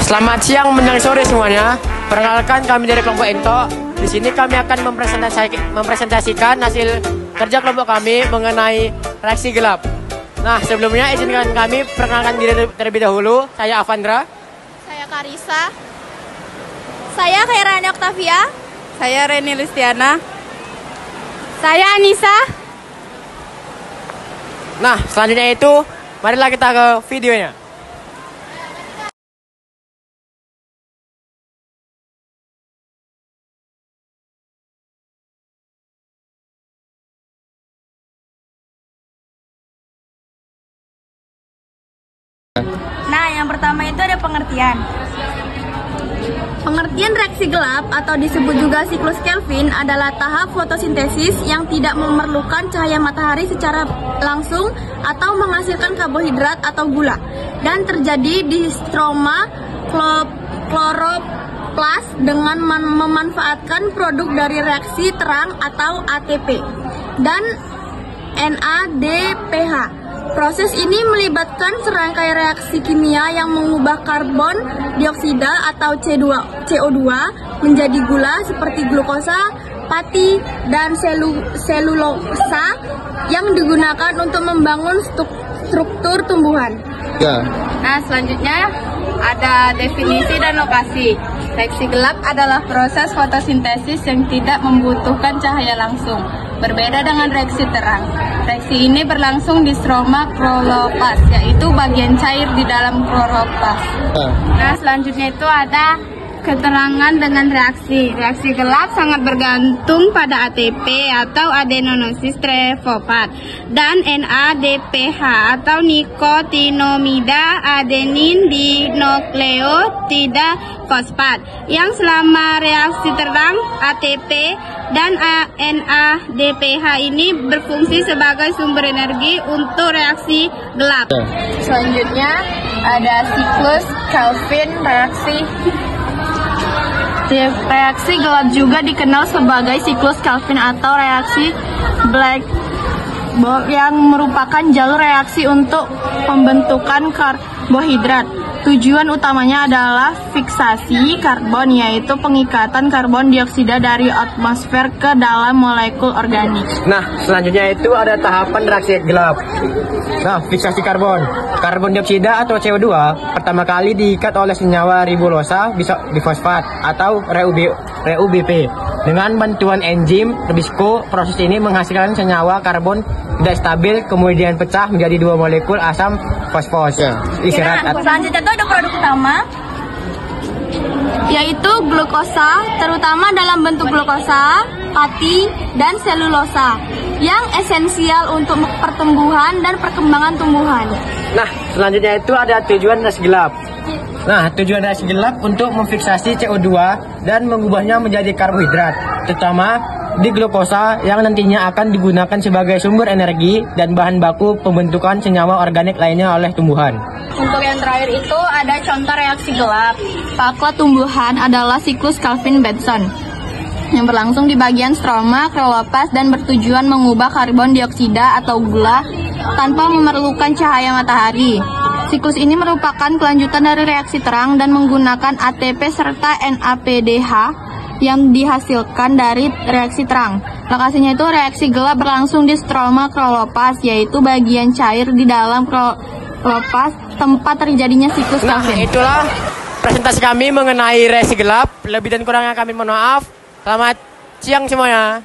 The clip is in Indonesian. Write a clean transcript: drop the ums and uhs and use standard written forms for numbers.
Selamat siang menjelang sore semuanya. Perkenalkan, kami dari kelompok Ento. Di sini kami akan mempresentasikan hasil kerja kelompok kami mengenai reaksi gelap. Nah, sebelumnya izinkan kami perkenalkan diri terlebih dahulu. Saya Avandra. Saya Karisa. Saya Khairani Oktavia. Saya Reni Listiana. Saya Anissa. Nah, selanjutnya itu marilah kita ke videonya. Nah, yang pertama itu ada pengertian. Pengertian reaksi gelap atau disebut juga siklus Kelvin adalah tahap fotosintesis yang tidak memerlukan cahaya matahari secara langsung atau menghasilkan karbohidrat atau gula, dan terjadi di stroma kloroplas dengan memanfaatkan produk dari reaksi terang atau ATP dan NADPH. Proses ini melibatkan serangkaian reaksi kimia yang mengubah karbon dioksida atau CO2 menjadi gula seperti glukosa, pati, dan selulosa yang digunakan untuk membangun struktur tumbuhan. Nah, selanjutnya ada definisi dan lokasi. Reaksi gelap adalah proses fotosintesis yang tidak membutuhkan cahaya langsung. Berbeda dengan reaksi terang. Reaksi ini berlangsung di stroma kloroplas, yaitu bagian cair di dalam kloroplas. Nah, selanjutnya itu ada keterangan dengan reaksi. Reaksi gelap sangat bergantung pada ATP atau adenosis trifosfat dan NADPH atau nikotinomida adenin dinukleotida fosfat, yang selama reaksi terang ATP dan NADPH ini berfungsi sebagai sumber energi untuk reaksi gelap. Selanjutnya ada siklus Kelvin reaksi. Reaksi gelap juga dikenal sebagai siklus Kelvin atau reaksi Black Box, yang merupakan jalur reaksi untuk pembentukan karbohidrat. Tujuan utamanya adalah fiksasi karbon, yaitu pengikatan karbon dioksida dari atmosfer ke dalam molekul organik. Nah, selanjutnya itu ada tahapan reaksi gelap. Nah, fiksasi karbon dioksida atau CO2 pertama kali diikat oleh senyawa ribosa bifosfat atau RUBP. Dengan bantuan enzim ribosco, proses ini menghasilkan senyawa karbon tidak stabil, kemudian pecah menjadi dua molekul asam fosfos. Selanjutnya itu ada produk utama, yaitu glukosa, terutama dalam bentuk glukosa, pati, dan selulosa, yang esensial untuk pertumbuhan dan perkembangan tumbuhan. Nah, selanjutnya itu ada tujuan reaksi gelap. Nah, tujuan reaksi gelap untuk memfiksasi CO2 dan mengubahnya menjadi karbohidrat, terutama di glukosa yang nantinya akan digunakan sebagai sumber energi dan bahan baku pembentukan senyawa organik lainnya oleh tumbuhan. Untuk yang terakhir itu ada contoh reaksi gelap. Pakla tumbuhan adalah siklus Kelvin-Benson yang berlangsung di bagian stroma kloroplas dan bertujuan mengubah karbon dioksida atau gula tanpa memerlukan cahaya matahari. Siklus ini merupakan kelanjutan dari reaksi terang dan menggunakan ATP serta NADPH yang dihasilkan dari reaksi terang. Lokasinya itu reaksi gelap berlangsung di stroma kloroplas, yaitu bagian cair di dalam kloroplas tempat terjadinya siklus Kelvin. Nah, itulah presentasi kami mengenai reaksi gelap. Lebih dan kurangnya kami mohon maaf. Selamat siang semuanya.